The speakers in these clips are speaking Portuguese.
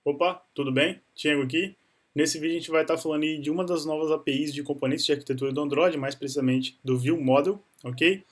Opa, tudo bem? Tiago aqui. Nesse vídeo a gente vai estar falando aí de uma das novas APIs de componentes de arquitetura do Android, mais precisamente do View Model, ok?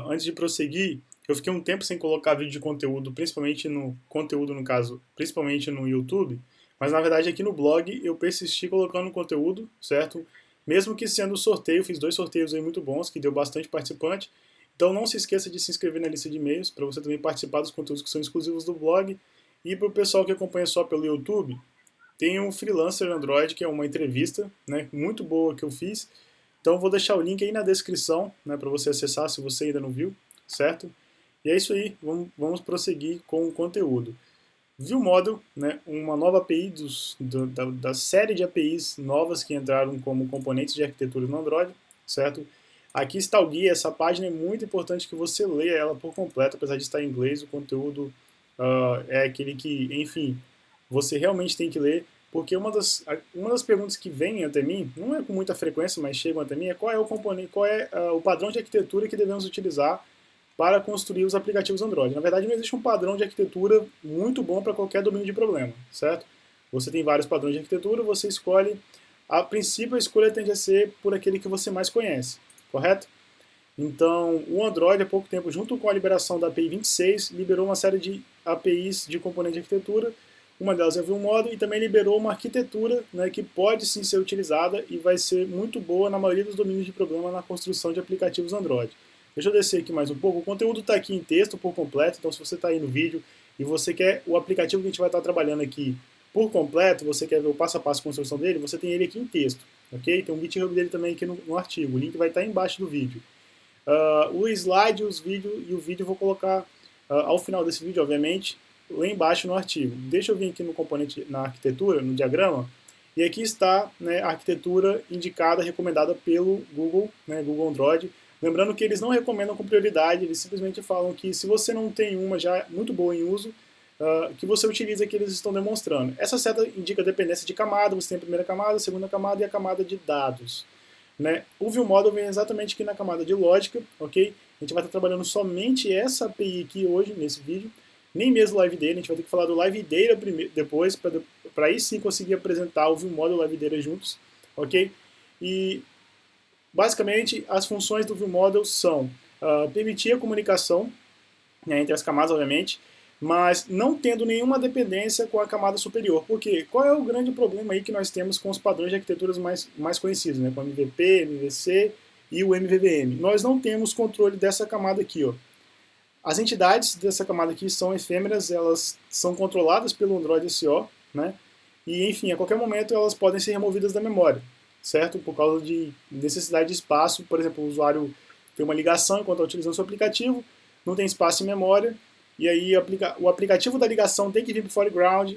Antes de prosseguir, eu fiquei um tempo sem colocar vídeo de conteúdo, principalmente no conteúdo, no caso, principalmente no YouTube, mas na verdade aqui no blog eu persisti colocando conteúdo, certo? Mesmo que sendo sorteio, fiz dois sorteios aí muito bons, que deu bastante participante. Então não se esqueça de se inscrever na lista de e-mails para você também participar dos conteúdos que são exclusivos do blog. E para o pessoal que acompanha só pelo YouTube, tem um Freelancer Android, que é uma entrevista, né, muito boa que eu fiz. Então vou deixar o link aí na descrição, né, para você acessar se você ainda não viu, certo? E é isso aí, vamos prosseguir com o conteúdo. ViewModel, né, uma nova API da série de APIs novas que entraram como componentes de arquitetura no Android, certo? Aqui está o guia, essa página é muito importante que você leia ela por completo, apesar de estar em inglês, o conteúdo é aquele que, enfim, você realmente tem que ler, porque uma das perguntas que vem até mim, não é com muita frequência, mas chegam até mim, é qual é o componente, qual é o padrão de arquitetura que devemos utilizar para construir os aplicativos Android. Na verdade, não existe um padrão de arquitetura muito bom para qualquer domínio de problema, certo? Você tem vários padrões de arquitetura, você escolhe, a princípio a escolha tende a ser por aquele que você mais conhece, correto? Então, o Android, há pouco tempo, junto com a liberação da API 26, liberou uma série de APIs de componente de arquitetura. Uma delas é o ViewModel e também liberou uma arquitetura, né, que pode sim ser utilizada e vai ser muito boa na maioria dos domínios de problema na construção de aplicativos Android. Deixa eu descer aqui mais um pouco. O conteúdo está aqui em texto por completo, então se você está aí no vídeo e você quer o aplicativo que a gente vai estar trabalhando aqui por completo, você quer ver o passo a passo de construção dele, você tem ele aqui em texto, ok? Tem um GitHub dele também aqui no artigo. O link vai estar embaixo do vídeo. O slide, os vídeos e o vídeo eu vou colocar ao final desse vídeo, obviamente, lá embaixo no artigo. Deixa eu vir aqui no componente, na arquitetura, no diagrama, e aqui está, né, a arquitetura indicada, recomendada pelo Google, né, Google Android. Lembrando que eles não recomendam com prioridade, eles simplesmente falam que se você não tem uma já muito boa em uso, que você utiliza que eles estão demonstrando. Essa seta indica a dependência de camada, você tem a primeira camada, a segunda camada e a camada de dados. Né? O ViewModel vem exatamente aqui na camada de lógica, ok? A gente vai estar trabalhando somente essa API aqui hoje, nesse vídeo, nem mesmo o Live Data, a gente vai ter que falar do Live Data depois, para aí sim conseguir apresentar o ViewModel e o Live Data juntos, ok? E basicamente as funções do ViewModel são permitir a comunicação, né, entre as camadas, obviamente, mas não tendo nenhuma dependência com a camada superior. Por quê? Qual é o grande problema aí que nós temos com os padrões de arquiteturas mais conhecidos, né, com o MVP, MVC e o MVVM? Nós não temos controle dessa camada aqui, ó. As entidades dessa camada aqui são efêmeras, elas são controladas pelo Android SO, né? E, enfim, a qualquer momento elas podem ser removidas da memória, certo? Por causa de necessidade de espaço, por exemplo, o usuário tem uma ligação enquanto está utilizando o seu aplicativo, não tem espaço em memória, e aí o aplicativo da ligação tem que vir para o foreground,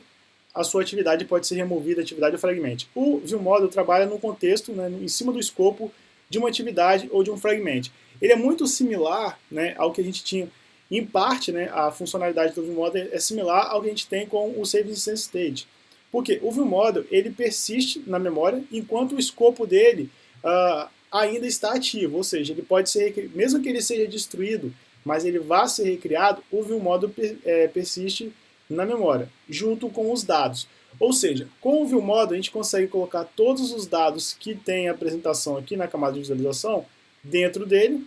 a sua atividade pode ser removida, atividade ou fragment. O ViewModel trabalha no contexto, né, em cima do escopo de uma atividade ou de um fragment. Ele é muito similar, né, ao que a gente tinha, em parte, né, a funcionalidade do ViewModel é similar ao que a gente tem com o Save Instance State. Porque o ViewModel ele persiste na memória enquanto o escopo dele ainda está ativo, ou seja, ele pode ser, mesmo que ele seja destruído, mas ele vá ser recriado, o ViewModel persiste na memória, junto com os dados. Ou seja, com o ViewModel a gente consegue colocar todos os dados que tem a apresentação aqui na camada de visualização dentro dele,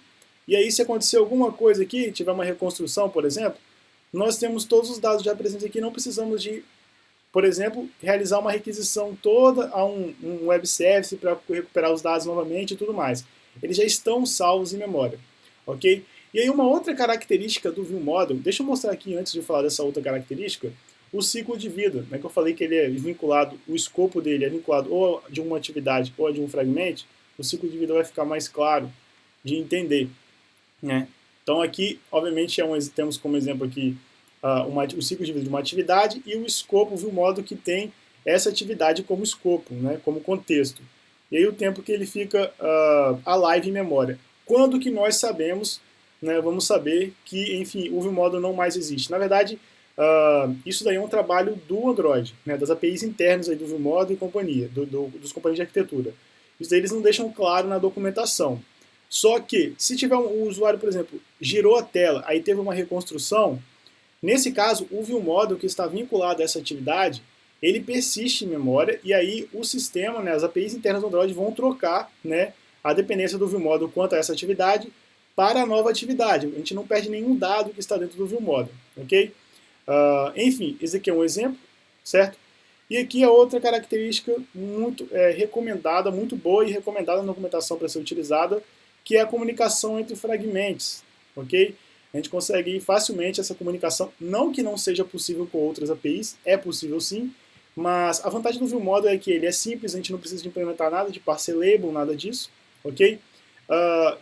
e aí se acontecer alguma coisa aqui, tiver uma reconstrução, por exemplo, nós temos todos os dados já presentes aqui, não precisamos de, por exemplo, realizar uma requisição toda a um web service para recuperar os dados novamente e tudo mais. Eles já estão salvos em memória, ok? E aí uma outra característica do ViewModel, deixa eu mostrar aqui antes de falar dessa outra característica, o ciclo de vida, né, que eu falei que ele é vinculado, o escopo dele é vinculado ou de uma atividade ou de um fragmento, o ciclo de vida vai ficar mais claro de entender, né? Então aqui, obviamente, temos como exemplo aqui o ciclo de vida de uma atividade e o escopo, o ViewModel que tem essa atividade como escopo, né, como contexto. E aí o tempo que ele fica alive em memória. Quando que nós sabemos, né, vamos saber que, enfim, o ViewModel não mais existe. Na verdade, isso daí é um trabalho do Android, né, das APIs internas aí do ViewModel e companhia, dos companhias de arquitetura. Isso daí eles não deixam claro na documentação. Só que, se tiver um usuário, por exemplo, girou a tela, aí teve uma reconstrução, Nesse caso, o ViewModel que está vinculado a essa atividade, ele persiste em memória e aí o sistema, né, as APIs internas do Android vão trocar, né, a dependência do ViewModel quanto a essa atividade para a nova atividade. A gente não perde nenhum dado que está dentro do ViewModel, ok? Enfim, esse aqui é um exemplo, certo? E aqui é outra característica muito recomendada, muito boa e recomendada na documentação para ser utilizada, que é a comunicação entre fragmentos, ok? A gente consegue ir facilmente essa comunicação, não que não seja possível com outras APIs, é possível sim, mas a vantagem do ViewModel é que ele é simples, a gente não precisa de implementar nada de parser label, nada disso, ok?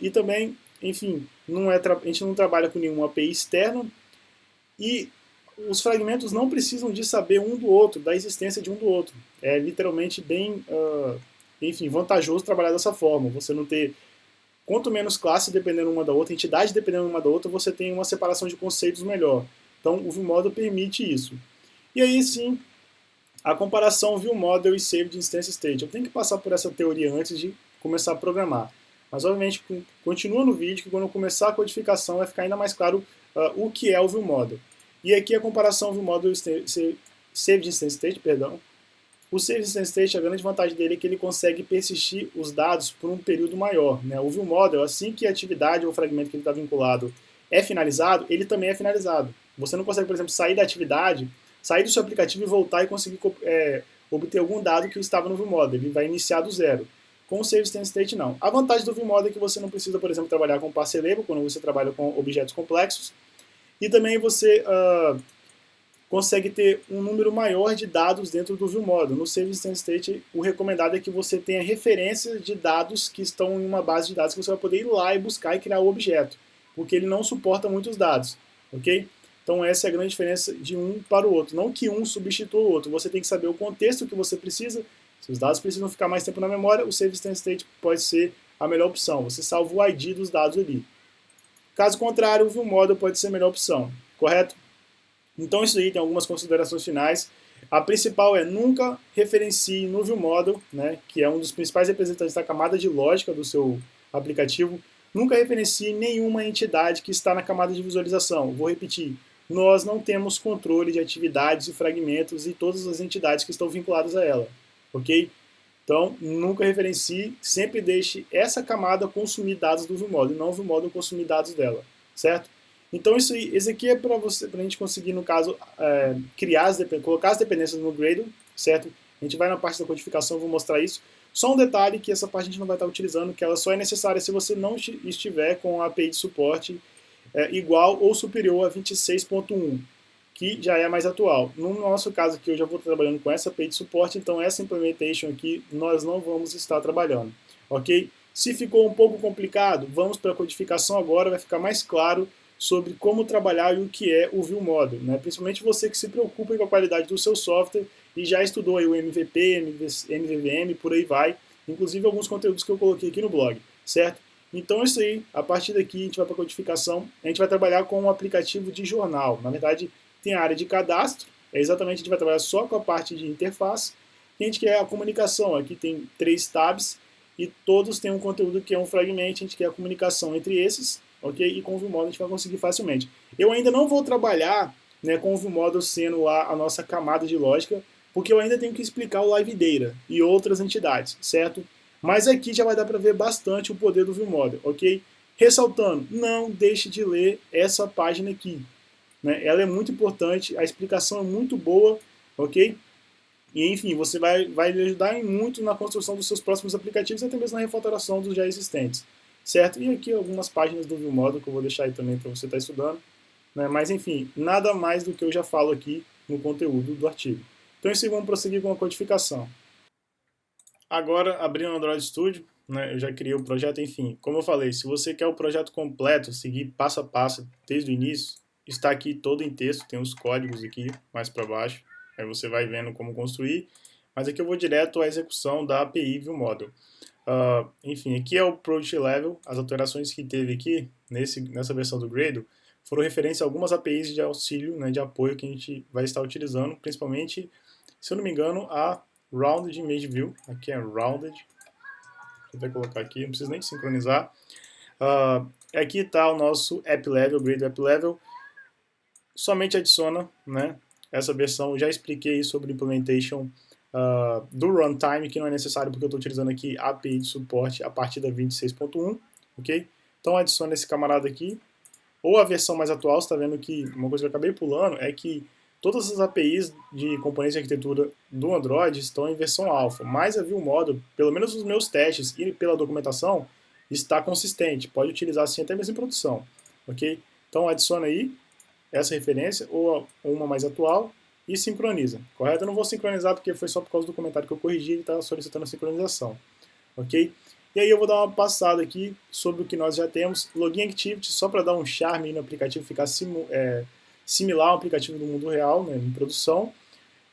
E também, enfim, a gente não trabalha com nenhuma API externa e os fragmentos não precisam de saber um do outro, da existência de um do outro. É literalmente bem, enfim, vantajoso trabalhar dessa forma. Você não ter, quanto menos classe dependendo uma da outra, entidade dependendo uma da outra, você tem uma separação de conceitos melhor. Então o ViewModel permite isso. E aí sim, a comparação ViewModel e Saved Instance State. Eu tenho que passar por essa teoria antes de começar a programar. Mas obviamente continua no vídeo que quando eu começar a codificação vai ficar ainda mais claro o que é o ViewModel. E aqui a comparação ViewModel Saved Instance State, perdão. O Saved Instance State, a grande vantagem dele é que ele consegue persistir os dados por um período maior, né? O ViewModel, assim que a atividade ou fragmento que ele está vinculado é finalizado, ele também é finalizado. Você não consegue, por exemplo, sair da atividade, sair do seu aplicativo e voltar e conseguir obter algum dado que estava no ViewModel. Ele vai iniciar do zero. Com o Saved Instance State, não. A vantagem do ViewModel é que você não precisa, por exemplo, trabalhar com parser label quando você trabalha com objetos complexos. E também você consegue ter um número maior de dados dentro do ViewModel. No Saved Instance State, o recomendado é que você tenha referências de dados que estão em uma base de dados que você vai poder ir lá e buscar e criar o objeto, porque ele não suporta muitos dados, ok? Então essa é a grande diferença de um para o outro. Não que um substitua o outro, você tem que saber o contexto que você precisa. Se os dados precisam ficar mais tempo na memória, o Saved Instance State pode ser a melhor opção. Você salva o ID dos dados ali. Caso contrário, o ViewModel pode ser a melhor opção, correto? Então isso aí tem algumas considerações finais. A principal é nunca referencie no ViewModel, né, que é um dos principais representantes da camada de lógica do seu aplicativo, nunca referencie nenhuma entidade que está na camada de visualização. Vou repetir, nós não temos controle de atividades e fragmentos e todas as entidades que estão vinculadas a ela, ok? Então, nunca referencie, sempre deixe essa camada consumir dados do ViewModel, e não o ViewModel consumir dados dela, certo? Então, esse aqui é para a gente conseguir, no caso, colocar as dependências no Gradle, certo? A gente vai na parte da codificação, eu vou mostrar isso. Só um detalhe que essa parte a gente não vai estar utilizando, que ela só é necessária se você não estiver com a API de suporte igual ou superior a 26.1, que já é mais atual. No nosso caso aqui, eu já vou estar trabalhando com essa API de suporte, então essa implementation aqui nós não vamos estar trabalhando, ok? Se ficou um pouco complicado, vamos para a codificação agora, vai ficar mais claro sobre como trabalhar e o que é o ViewModel, né? Principalmente você que se preocupa com a qualidade do seu software e já estudou aí o MVP, MVVM, por aí vai, inclusive alguns conteúdos que eu coloquei aqui no blog, certo? Então é isso aí, a partir daqui a gente vai para a codificação, a gente vai trabalhar com um aplicativo de jornal, na verdade tem a área de cadastro, exatamente a gente vai trabalhar só com a parte de interface, e a gente quer a comunicação, aqui tem 3 tabs, e todos têm um conteúdo que é um fragmento, a gente quer a comunicação entre esses, ok? E com o ViewModel a gente vai conseguir facilmente. Eu ainda não vou trabalhar, né, com o ViewModel sendo a nossa camada de lógica, porque eu ainda tenho que explicar o Live Data e outras entidades, certo? Mas aqui já vai dar para ver bastante o poder do ViewModel, ok? Ressaltando, não deixe de ler essa página aqui, né? Ela é muito importante, a explicação é muito boa, ok? E enfim, você vai lhe ajudar muito na construção dos seus próximos aplicativos e até mesmo na refatoração dos já existentes, certo? E aqui algumas páginas do ViewModel que eu vou deixar aí também para você estar estudando, né? Mas enfim, nada mais do que eu já falo aqui no conteúdo do artigo. Então isso aí, vamos prosseguir com a codificação. Agora, abrindo o Android Studio, né, eu já criei o projeto, enfim, como eu falei, se você quer o projeto completo, seguir passo a passo desde o início, está aqui todo em texto, tem os códigos aqui mais para baixo, aí você vai vendo como construir, mas aqui eu vou direto à execução da API ViewModel. Enfim, aqui é o Project Level, as alterações que teve aqui nessa versão do Gradle foram referência a algumas APIs de auxílio, né, de apoio que a gente vai estar utilizando, principalmente, se eu não me engano, a Rounded Image View, aqui é Rounded, deixa eu até colocar aqui, não preciso nem sincronizar. Aqui está o nosso App Level, Gradle App Level. somente adiciona, né, essa versão. Eu já expliquei sobre implementation do runtime, que não é necessário porque eu estou utilizando aqui a API de suporte a partir da 26.1, ok? Então adiciona esse camarada aqui, ou a versão mais atual. Você está vendo que uma coisa que eu acabei pulando é que todas as APIs de componentes de arquitetura do Android estão em versão alfa, mas a ViewModel, pelo menos nos meus testes e pela documentação, está consistente. Pode utilizar assim até mesmo em produção, ok? Então adiciona aí essa referência ou uma mais atual e sincroniza, correto? Eu não vou sincronizar porque foi só por causa do comentário que eu corrigi, ele está solicitando a sincronização, ok? E aí eu vou dar uma passada aqui sobre o que nós já temos. Login Activity, só para dar um charme no aplicativo, ficar similar ao aplicativo do mundo real, né, em produção.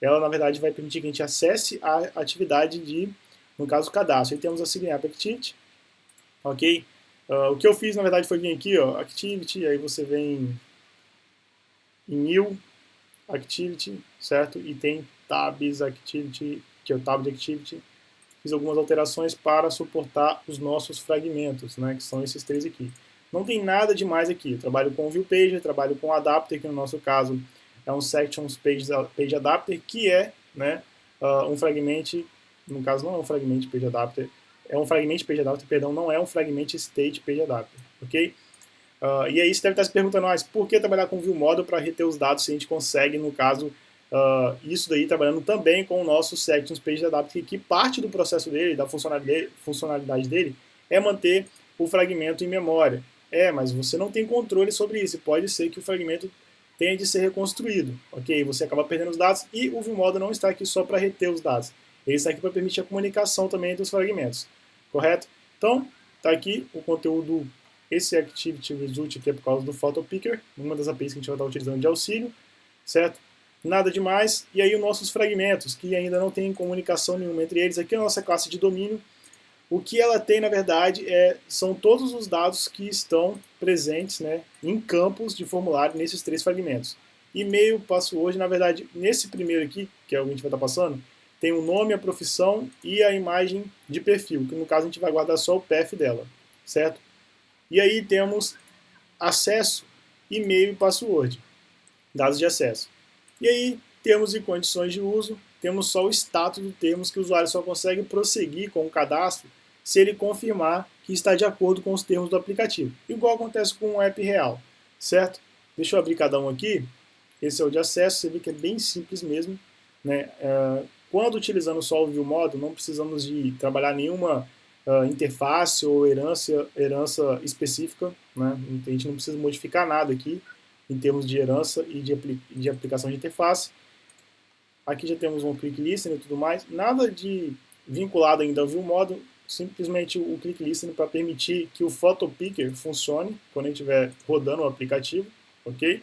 Ela, na verdade, vai permitir que a gente acesse a atividade de, no caso, cadastro. Aí temos a Sign Up Activity, ok? O que eu fiz, na verdade, foi vir aqui, ó, Activity, aí você vem em New Activity, certo? E tem Tabs Activity, que é o Tab de Activity. Fiz algumas alterações para suportar os nossos fragmentos, né, que são esses três aqui. Não tem nada demais aqui. Eu trabalho com o ViewPager, trabalho com o Adapter, que no nosso caso é um Sections Page Adapter, que é, né, um fragment, no caso não é um fragment Page Adapter, é um fragment Page Adapter, perdão, não é um fragment State Page Adapter, ok? E aí você deve estar se perguntando, por que trabalhar com ViewModel para reter os dados se a gente consegue, no caso, isso daí trabalhando também com o nosso Sections Page Adapter, que parte do processo dele, da funcionalidade dele, é manter o fragmento em memória. Mas você não tem controle sobre isso. Pode ser que o fragmento tenha de ser reconstruído, ok? Você acaba perdendo os dados e o ViewModel não está aqui só para reter os dados. Ele está aqui para permitir a comunicação também entre os fragmentos, correto? Então, está aqui o conteúdo. Esse Activity Result aqui é por causa do PhotoPicker, uma das APIs que a gente vai estar utilizando de auxílio, certo? Nada demais. E aí os nossos fragmentos, que ainda não tem comunicação nenhuma entre eles. Aqui é a nossa classe de domínio. O que ela tem, na verdade, são todos os dados que estão presentes, né, em campos de formulário nesses três fragmentos. E-mail, password, na verdade, nesse primeiro aqui, que é o que a gente vai estar passando, tem o nome, a profissão e a imagem de perfil, que no caso a gente vai guardar só o path dela, certo? E aí temos acesso, e-mail e password, dados de acesso. E aí termos e condições de uso, temos só o status do termos, que o usuário só consegue prosseguir com o cadastro se ele confirmar que está de acordo com os termos do aplicativo. Igual acontece com o app real, certo? Deixa eu abrir cada um aqui. Esse é o de acesso, você vê que é bem simples mesmo, né? Quando utilizando só o ViewModel, não precisamos de trabalhar nenhuma interface ou herança específica, né? A gente não precisa modificar nada aqui em termos de herança e de aplicação de interface. Aqui já temos um Quick Listening e tudo mais. Nada de vinculado ainda ao ViewModel, simplesmente o Quick Listening para permitir que o PhotoPicker funcione quando a gente estiver rodando o aplicativo, ok?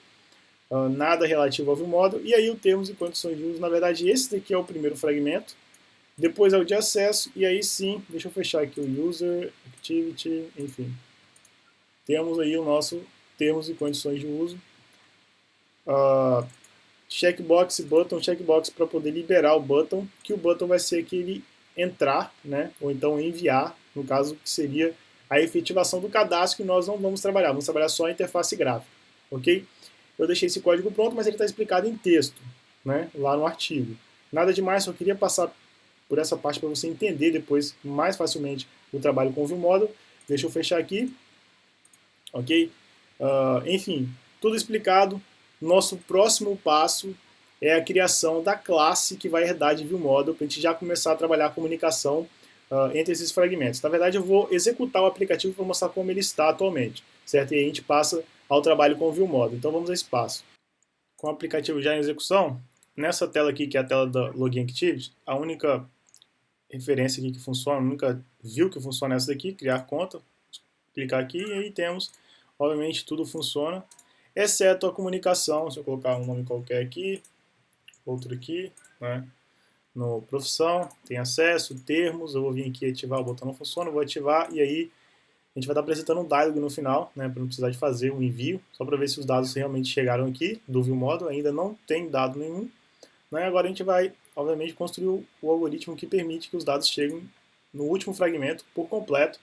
Nada relativo ao ViewModel. E aí o termos e condições de uso, na verdade esse daqui é o primeiro fragmento. Depois é o de acesso, e aí sim, deixa eu fechar aqui o User, Activity, enfim. Temos aí o nosso termos e condições de uso. Checkbox e button, checkbox para poder liberar o button, que o button vai ser aquele entrar, né, ou então enviar, no caso que seria a efetivação do cadastro, que nós não vamos trabalhar só a interface gráfica, ok? Eu deixei esse código pronto, mas ele está explicado em texto, né, lá no artigo. Nada demais, só queria passar por essa parte para você entender depois mais facilmente o trabalho com o ViewModel. Deixa eu fechar aqui, ok? Enfim, tudo explicado. Nosso próximo passo é a criação da classe que vai herdar de ViewModel, para a gente já começar a trabalhar a comunicação entre esses fragmentos. Na verdade, eu vou executar o aplicativo para mostrar como ele está atualmente, certo? E aí a gente passa ao trabalho com o ViewModel. Então vamos a esse passo. Com o aplicativo já em execução, nessa tela aqui, que é a tela da Login Activity, a única referência aqui que funciona, a única view que funciona é essa daqui, criar conta. Clicar aqui e aí temos, obviamente, tudo funciona, exceto a comunicação. Se eu colocar um nome qualquer aqui, outro aqui, né? No profissão, tem acesso, termos, eu vou vir aqui ativar, o botão não funciona, vou ativar e aí a gente vai estar apresentando um dialog no final, né, para não precisar de fazer um envio, só para ver se os dados realmente chegaram aqui do ViewModel. Ainda não tem dado nenhum, né? Agora a gente vai, obviamente, construir o algoritmo que permite que os dados cheguem no último fragmento por completo,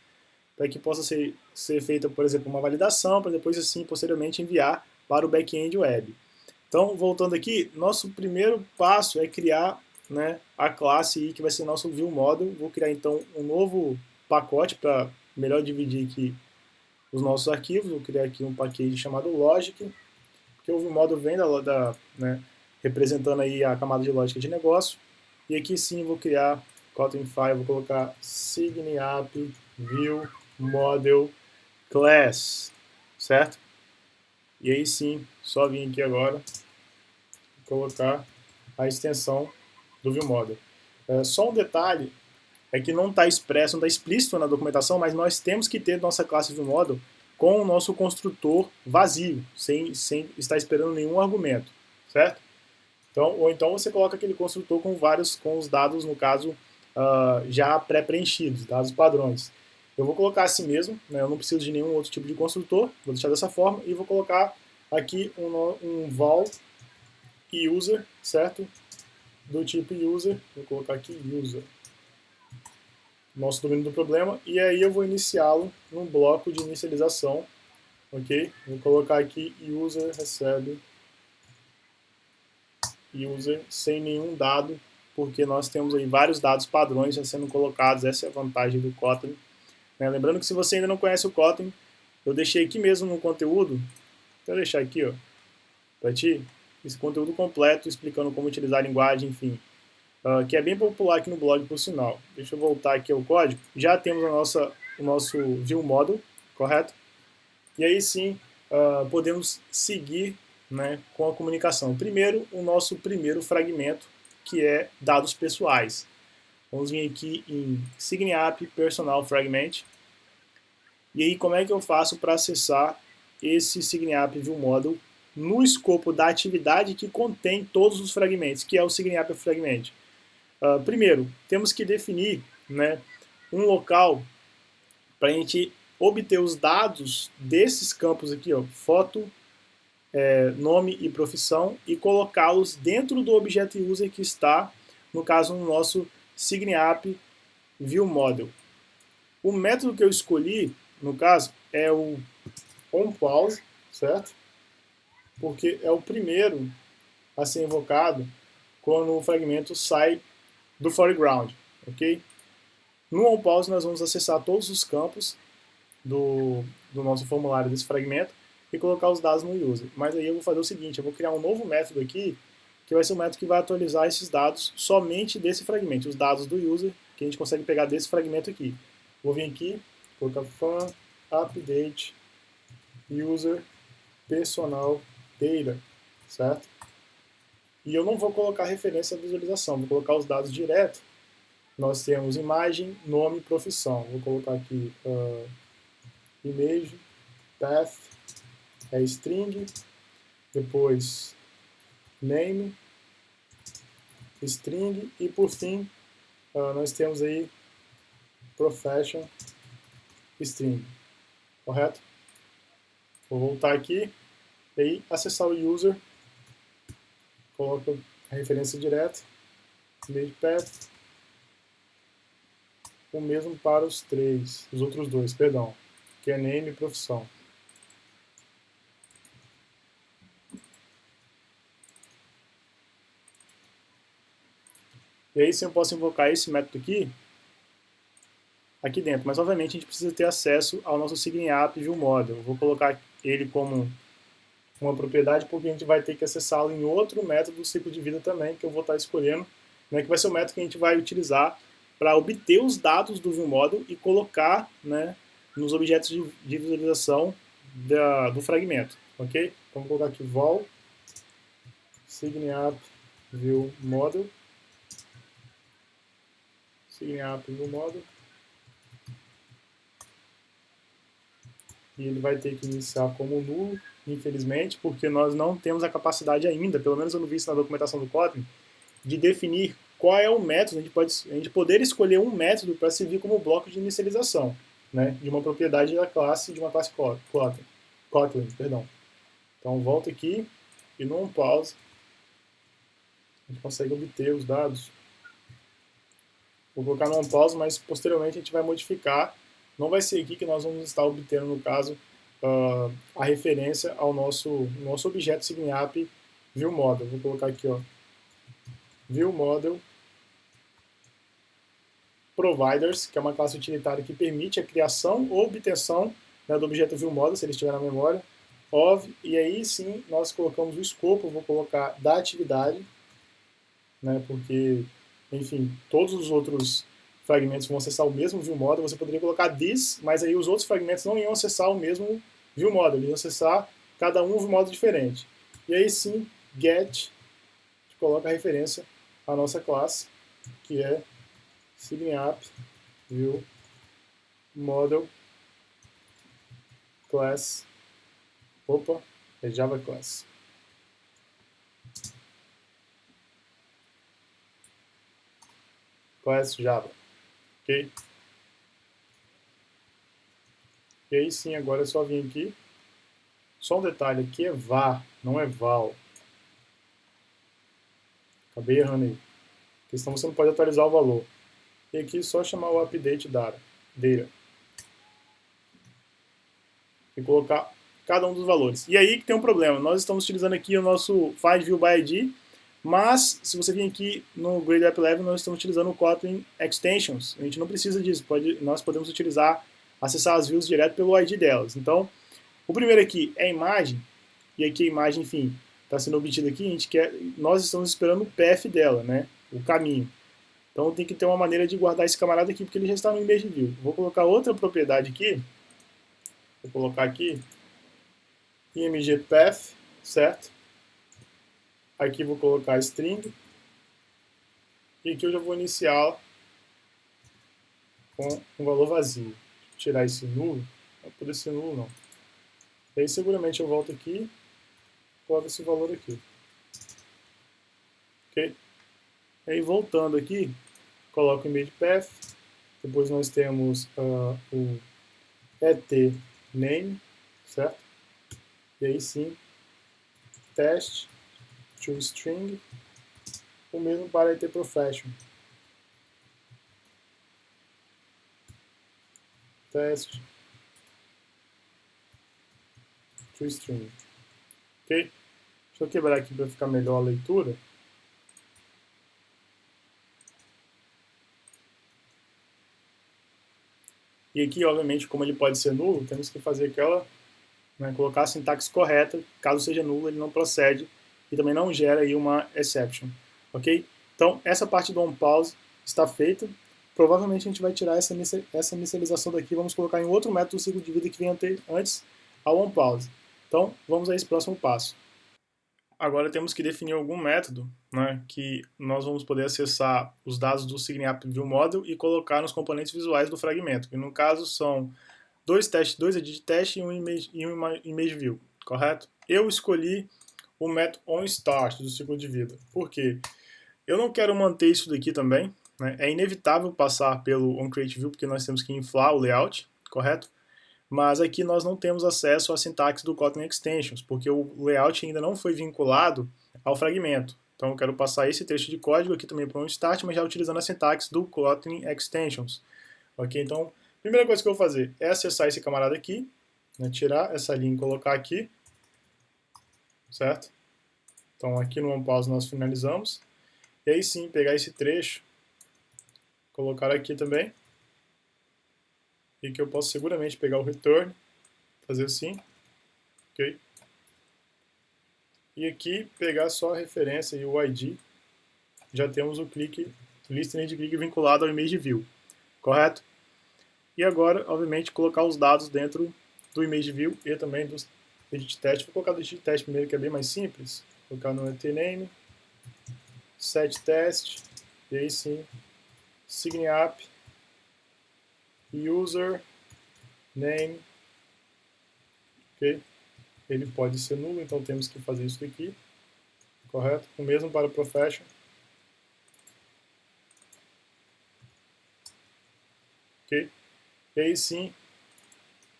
para que possa ser feita, por exemplo, uma validação, para depois, assim, posteriormente enviar para o back-end web. Então, voltando aqui, nosso primeiro passo é criar, né, a classe aí, que vai ser nosso ViewModel. Vou criar então um novo pacote para melhor dividir aqui os nossos arquivos. Vou criar aqui um package chamado Logic, que o ViewModel vem né, representando aí a camada de lógica de negócio. E aqui sim vou criar Kotlin File, vou colocar signapp ViewModel class, certo? E aí sim, só vim aqui agora colocar a extensão do ViewModel. Só um detalhe é que não está expresso, não está explícito na documentação, mas nós temos que ter nossa classe ViewModel com o nosso construtor vazio, sem estar esperando nenhum argumento, certo? Então, ou então você coloca aquele construtor com os dados, no caso, já pré-preenchidos, dados padrões. Eu vou colocar assim mesmo, né? Eu não preciso de nenhum outro tipo de construtor, vou deixar dessa forma e vou colocar aqui um val user, certo? Do tipo user, vou colocar aqui user, nosso domínio do problema, e aí eu vou iniciá-lo num bloco de inicialização, ok? Vou colocar aqui user recebe user sem nenhum dado, porque nós temos aí vários dados padrões já sendo colocados, essa é a vantagem do Kotlin. Né? Lembrando que se você ainda não conhece o Kotlin, eu deixei aqui mesmo no conteúdo, vou deixar aqui, ó, para ti, esse conteúdo completo explicando como utilizar a linguagem, enfim, que é bem popular aqui no blog, por sinal. Deixa eu voltar aqui ao código. Já temos o nosso ViewModel, correto? E aí sim, podemos seguir, né, com a comunicação. Primeiro, o nosso primeiro fragmento, que é dados pessoais. Vamos vir aqui em signapp personal fragment. E aí, como é que eu faço para acessar esse signapp ViewModel no escopo da atividade que contém todos os fragmentos, que é o signapp fragment? Primeiro, temos que definir, né, um local para a gente obter os dados desses campos aqui, ó, foto, nome e profissão, e colocá-los dentro do objeto user que está, no caso, no nosso signapp ViewModel. O método que eu escolhi, no caso, é o onPause, certo? Porque é o primeiro a ser invocado quando o fragmento sai do foreground, ok? No onPause nós vamos acessar todos os campos do nosso formulário desse fragmento e colocar os dados no user. Mas aí eu vou fazer o seguinte, eu vou criar um novo método aqui, que vai ser um método que vai atualizar esses dados somente desse fragmento, os dados do user, que a gente consegue pegar desse fragmento aqui. Vou vir aqui, colocar fun update user personal data, certo? E eu não vou colocar referência à visualização, vou colocar os dados direto. Nós temos imagem, nome e profissão. Vou colocar aqui image, path, é string, depois name, string e por fim nós temos aí profession, string, correto? Vou voltar aqui e aí acessar o user, coloco a referência direta, image path, o mesmo para os outros dois, perdão, que é name e profissão. E aí sim eu posso invocar esse método aqui dentro, mas obviamente a gente precisa ter acesso ao nosso signapp ViewModel. Eu vou colocar ele como uma propriedade porque a gente vai ter que acessá-lo em outro método do ciclo de vida também, que eu vou estar escolhendo, né, que vai ser o método que a gente vai utilizar para obter os dados do ViewModel e colocar, né, nos objetos de visualização do fragmento, ok? Então vou colocar aqui vol signapp ViewModel, signapp ViewModel, e ele vai ter que iniciar como nulo, infelizmente, porque nós não temos a capacidade ainda, pelo menos eu não vi isso na documentação do Kotlin, de definir qual é o método, a gente poder escolher um método para servir como bloco de inicialização, né, de uma propriedade da classe, de uma classe Kotlin, perdão. Então volta aqui e no onPause a gente consegue obter os dados. Vou colocar no onPause, mas posteriormente a gente vai modificar. Não vai ser aqui que nós vamos estar obtendo, no caso, a referência ao nosso objeto signapp view model. Vou colocar aqui, ó, view model providers, que é uma classe utilitária que permite a criação ou obtenção, né, do objeto view model, se ele estiver na memória, of, e aí sim nós colocamos o escopo. Eu vou colocar da atividade, né, porque, enfim, todos os outros fragmentos vão acessar o mesmo view model. Você poderia colocar this, mas aí os outros fragmentos não iam acessar o mesmo view model, eles iam acessar cada um view model diferente. E aí sim, get, a gente coloca a referência à nossa classe, que é SignApp view model class, opa, é Java class. Class Java, ok? E aí sim, agora é só vir aqui. Só um detalhe, aqui é var, não é val. Acabei errando aí. Porque senão você não pode atualizar o valor. E aqui é só chamar o update data. E colocar cada um dos valores. E aí que tem um problema. Nós estamos utilizando aqui o nosso find view by ID, mas se você vir aqui no Grade App Level, nós estamos utilizando o Kotlin Extensions. A gente não precisa disso. Nós podemos utilizar, acessar as views direto pelo ID delas. Então, o primeiro aqui é a imagem. E aqui a imagem, enfim, está sendo obtida aqui. Nós estamos esperando o path dela, né? O caminho. Então tem que ter uma maneira de guardar esse camarada aqui, porque ele já está no image view. Vou colocar outra propriedade aqui. Vou colocar aqui img path, certo? Aqui vou colocar string. E aqui eu já vou iniciar com um valor vazio. Deixa eu tirar esse nulo. Não pode ser nulo, não. E aí seguramente eu volto aqui e coloco esse valor aqui. Ok? E aí voltando aqui, coloco o image path. Depois nós temos o et name, certo? E aí sim, test to string, o mesmo para et profession. Test to string. Ok? Deixa eu quebrar aqui para ficar melhor a leitura. E aqui, obviamente, como ele pode ser nulo, temos que fazer aquela, né, colocar a sintaxe correta. Caso seja nulo, ele não procede e também não gera aí uma exception, ok? Então, essa parte do onPause está feita. Provavelmente a gente vai tirar essa inicialização daqui, vamos colocar em outro método do ciclo de vida que vem antes ao onPause. Então, vamos a esse próximo passo. Agora temos que definir algum método, né, que nós vamos poder acessar os dados do SignApp View Model e colocar nos componentes visuais do fragmento, que no caso são dois edit test e um image view, correto? Eu escolhi o método onStart do ciclo de vida. Por quê? Eu não quero manter isso daqui também, né? É inevitável passar pelo onCreateView porque nós temos que inflar o layout, correto? Mas aqui nós não temos acesso à sintaxe do Kotlin Extensions, porque o layout ainda não foi vinculado ao fragmento. Então eu quero passar esse trecho de código aqui também para um start, mas já utilizando a sintaxe do Kotlin Extensions. Ok? Então, a primeira coisa que eu vou fazer é acessar esse camarada aqui, né, tirar essa linha e colocar aqui, certo? Então aqui no onPause nós finalizamos. E aí sim, pegar esse trecho, colocar aqui também, e que eu posso seguramente pegar o return, fazer assim, ok? E aqui pegar só a referência e o ID, já temos o clique, listening de clique vinculado ao image view, correto? E agora, obviamente, colocar os dados dentro do image view e também do edit test. Vou colocar do edit test primeiro, que é bem mais simples. Vou colocar no etname, set test, e aí sim, SignApp, user, name, ok? Ele pode ser nulo, então temos que fazer isso aqui, correto? O mesmo para o profession. Ok? E aí sim,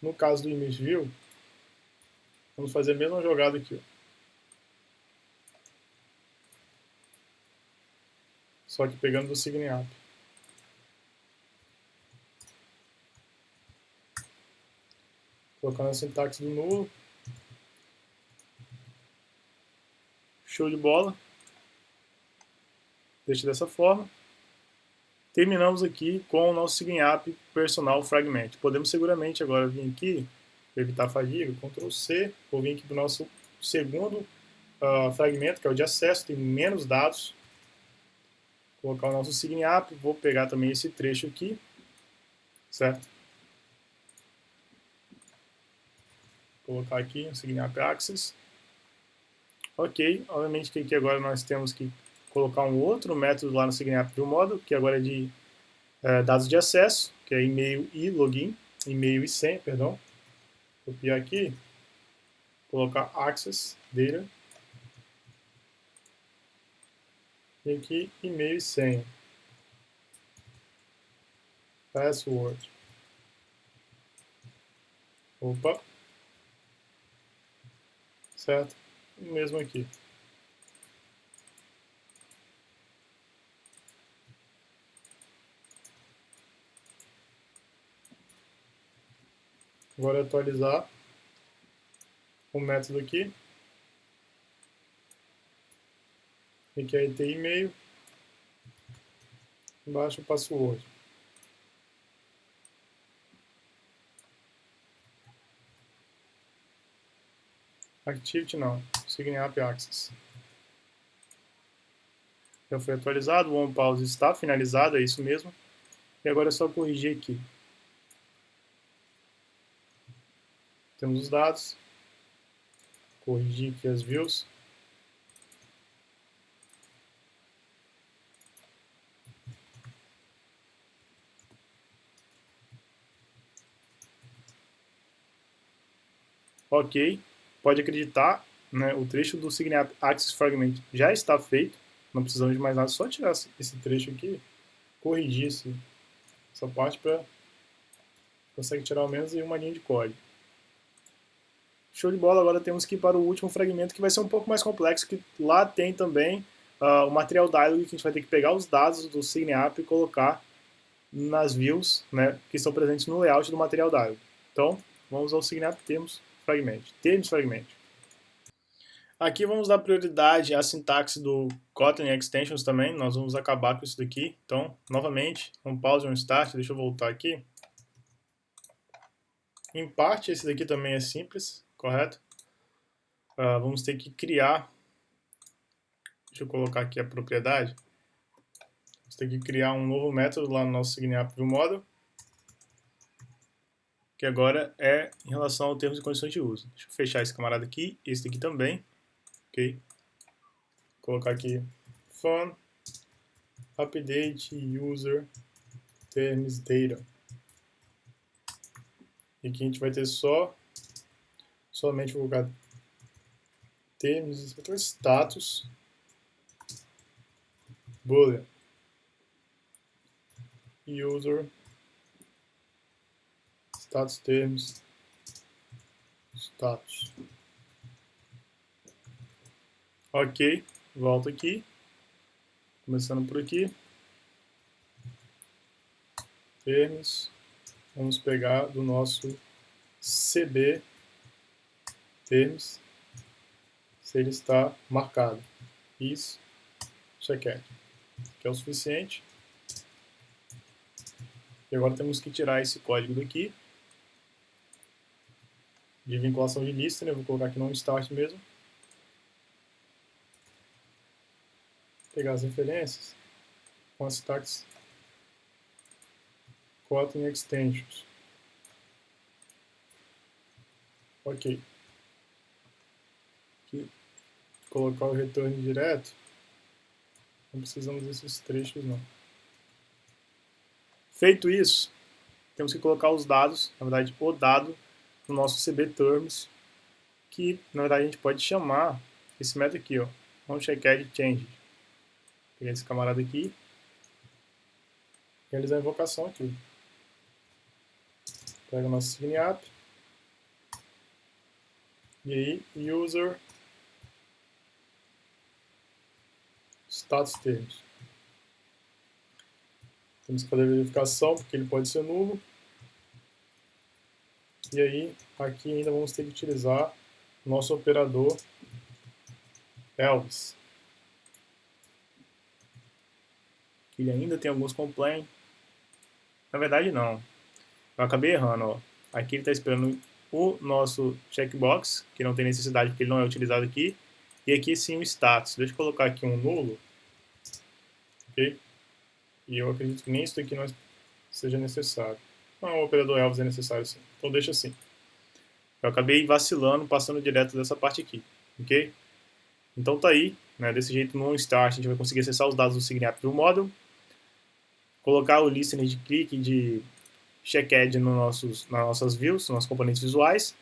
no caso do image view, vamos fazer a mesma jogada aqui, ó. Só que pegando do SignApp. Colocando a sintaxe do nulo. Show de bola. Deixa dessa forma. Terminamos aqui com o nosso SignApp Personal Fragment. Podemos seguramente agora vir aqui, para evitar a fadiga, Ctrl C, vou vir aqui para o nosso segundo fragmento, que é o de acesso, tem menos dados. Colocar o nosso SignApp, vou pegar também esse trecho aqui, certo? Colocar aqui o SignApp Access. Ok, obviamente que aqui agora nós temos que colocar um outro método lá no SignApp ViewModel, que agora é de dados de acesso, que é e-mail e login, e-mail e senha, perdão. Copiar aqui, colocar Access Data, e aqui e-mail e senha, password. Opa, certo? E mesmo aqui. Agora atualizar o método aqui. Aqui é IT e-mail. Embaixo o password. Activity não, SignApp Access. Já foi atualizado, o OnPause está finalizado, é isso mesmo. E agora é só corrigir aqui. Temos os dados. Corrigir aqui as views. Ok, pode acreditar, né, o trecho do SignApp Access Fragment já está feito. Não precisamos de mais nada, só tirar esse trecho aqui, corrigir essa parte para consegue tirar ao menos uma linha de código. Show de bola, agora temos que ir para o último fragmento, que vai ser um pouco mais complexo, que lá tem também o Material Dialog, que a gente vai ter que pegar os dados do SignApp e colocar nas views, né, que estão presentes no layout do Material Dialog. Então, vamos ao SignApp Termos Fragment. Aqui vamos dar prioridade à sintaxe do Kotlin Extensions também, nós vamos acabar com isso daqui. Então, novamente, um pause e um start, deixa eu voltar aqui. Em parte, esse daqui também é simples, correto? Vamos ter que criar, deixa eu colocar aqui a propriedade, vamos ter que criar um novo método lá no nosso SignApp ViewModel, que agora é em relação ao termos e condições de uso. Deixa eu fechar esse camarada aqui, esse daqui também, ok? Colocar aqui fun update user terms data. E aqui a gente vai ter somente vou colocar termos, status boolean user status termos status. Ok, volta aqui, começando por aqui, termos, vamos pegar do nosso CB termos, se ele está marcado, isso, checkout, que é o suficiente. E agora temos que tirar esse código daqui, de vinculação de lista, né? Vou colocar aqui no start mesmo. Pegar as referências com as tags Kotlin Extensions. Ok. Aqui, colocar o retorno direto. Não precisamos desses trechos, não. Feito isso, temos que colocar os dados, na verdade, o dado no nosso CB Terms, que, na verdade, a gente pode chamar esse método aqui, ó, onCheckedChange. Pegar esse camarada aqui, realizar a invocação aqui. Pega o nosso SignApp, e aí, user status terms. Temos que fazer a verificação, porque ele pode ser nulo. E aí, aqui ainda vamos ter que utilizar o nosso operador Elvis. Ele ainda tem alguns complaints. Na verdade, não. Eu acabei errando, ó. Aqui ele está esperando o nosso checkbox, que não tem necessidade porque ele não é utilizado aqui. E aqui sim o status. Deixa eu colocar aqui um nulo. Ok? E eu acredito que nem isso aqui não seja necessário. Não, o operador Elvis é necessário sim. Então deixa assim. Eu acabei vacilando, passando direto dessa parte aqui. Ok? Então tá aí. Né? Desse jeito, no start, a gente vai conseguir acessar os dados do SigNapp do model. Colocar o listener de clique de checked nas nossas views, nos nossos componentes visuais.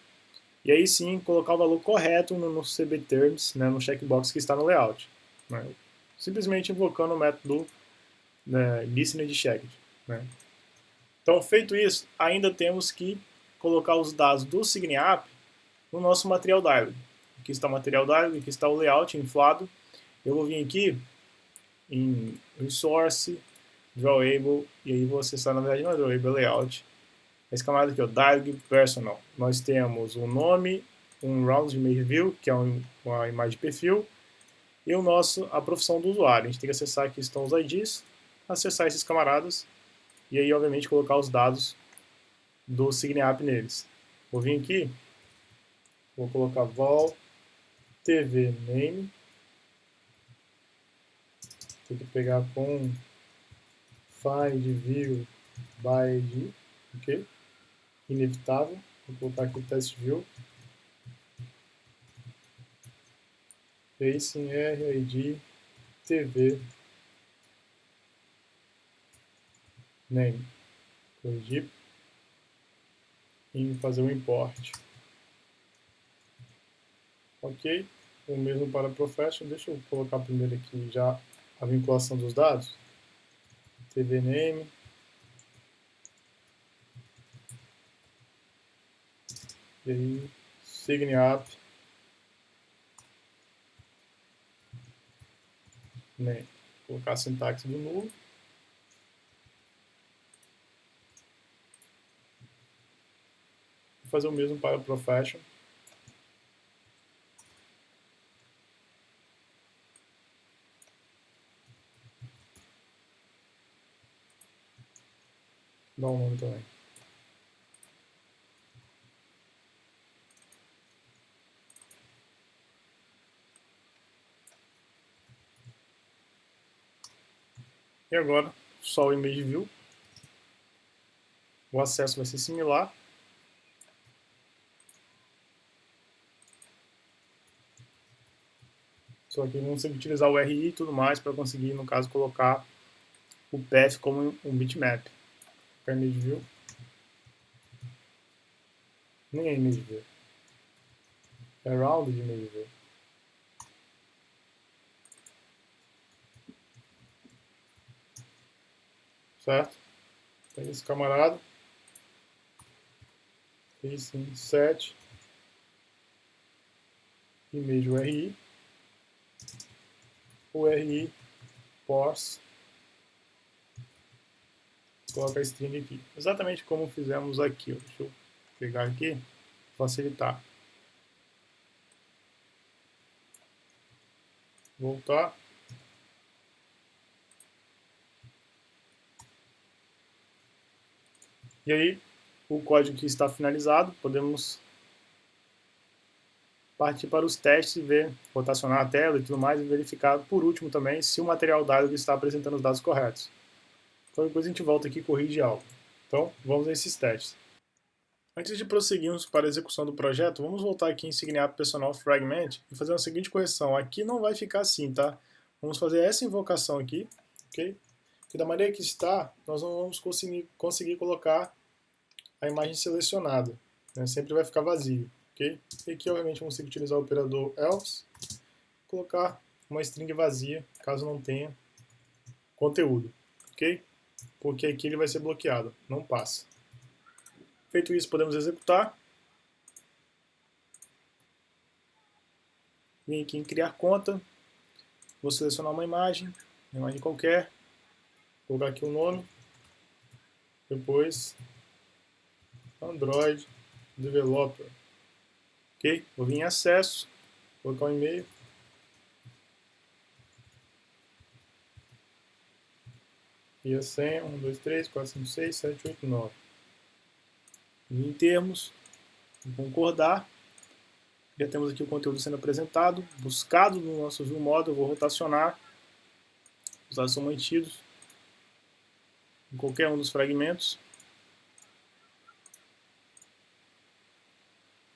E aí sim, colocar o valor correto no CB Terms, né, no checkbox que está no layout. Né? Simplesmente invocando o método listener de checked. Né? Então, feito isso, ainda temos que colocar os dados do SigNapp no nosso material dialog. Aqui está o material dialog, aqui está o layout inflado. Eu vou vir aqui em Resource, Drawable, e aí vou acessar, na verdade não é Drawable, é Layout. Esse camarada aqui, o Dialog Personal. Nós temos um nome, um round de image view, que é uma imagem de perfil, e a profissão do usuário. A gente tem que acessar aqui estão os IDs, acessar esses camaradas, e aí, obviamente, colocar os dados do SigNapp neles. Vou vir aqui, vou colocar vol tv name, tem que pegar com find view by id, ok? Inevitável, vou colocar aqui test view, facing RID TV name, corrigir e fazer o import. Ok, o mesmo para professional. Deixa eu colocar primeiro aqui já a vinculação dos dados. TV name, e aí SigNapp name. Vou colocar a sintaxe do nulo. Vou fazer o mesmo para professional. Dá um nome também. E agora, só o image view. O acesso vai ser similar. Só que vamos ter que utilizar o RI e tudo mais para conseguir, no caso, colocar o path como um bitmap. Image view. Nem é image view. É round de image view. Certo? Tem esse camarada. Isso em set image URI. URI force. Coloca a string aqui. Exatamente como fizemos aqui. Deixa eu pegar aqui, facilitar. Voltar. E aí, o código que está finalizado, podemos partir para os testes e ver, rotacionar a tela e tudo mais, e verificar por último também se o material dado está apresentando os dados corretos. Então depois a gente volta aqui e corrige algo. Então, vamos a esses testes. Antes de prosseguirmos para a execução do projeto, vamos voltar aqui em SigNapp Personal Fragment e fazer a seguinte correção. Aqui não vai ficar assim, tá? Vamos fazer essa invocação aqui, ok? Que da maneira que está, nós não vamos conseguir colocar a imagem selecionada. Né? Sempre vai ficar vazio, ok? E aqui, obviamente, vamos ter que utilizar o operador else, colocar uma string vazia, caso não tenha conteúdo, ok? Porque aqui ele vai ser bloqueado, não passa. Feito isso, podemos executar. Vim aqui em criar conta, vou selecionar uma imagem qualquer, colocar aqui o nome, depois Android Developer, ok? Vou vir em acesso, colocar um e-mail, e a senha, 1, 2, 3, 4, 5, 6, 7, 8, 9. E em termos, concordar, já temos aqui o conteúdo sendo apresentado, buscado no nosso view model, eu vou rotacionar, os dados são mantidos em qualquer um dos fragmentos.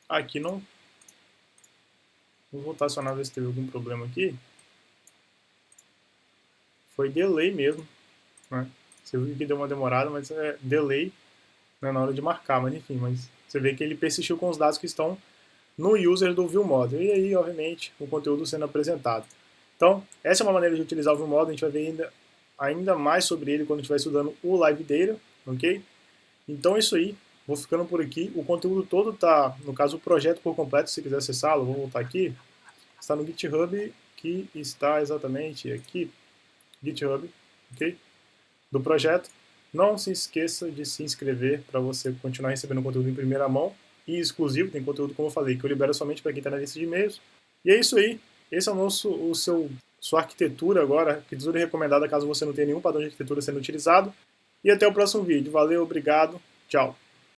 Aqui não. Vou rotacionar, ver se teve algum problema aqui. Foi delay mesmo, né? Você viu que deu uma demorada, mas é delay, né, na hora de marcar, mas enfim, mas você vê que ele persistiu com os dados que estão no user do ViewModel. E aí, obviamente, o conteúdo sendo apresentado. Então, essa é uma maneira de utilizar o ViewModel, a gente vai ver ainda mais sobre ele quando a gente estiver estudando o Live Data, ok? Então é isso aí, vou ficando por aqui. O conteúdo todo está, no caso, o projeto por completo, se quiser acessá-lo, vou voltar aqui, está no GitHub, que está exatamente aqui, GitHub, ok? Do projeto. Não se esqueça de se inscrever para você continuar recebendo conteúdo em primeira mão e exclusivo. Tem conteúdo, como eu falei, que eu libero somente para quem está na lista de e-mails. E é isso aí. Esse é sua arquitetura agora, arquitetura recomendada caso você não tenha nenhum padrão de arquitetura sendo utilizado. E até o próximo vídeo. Valeu, obrigado, tchau.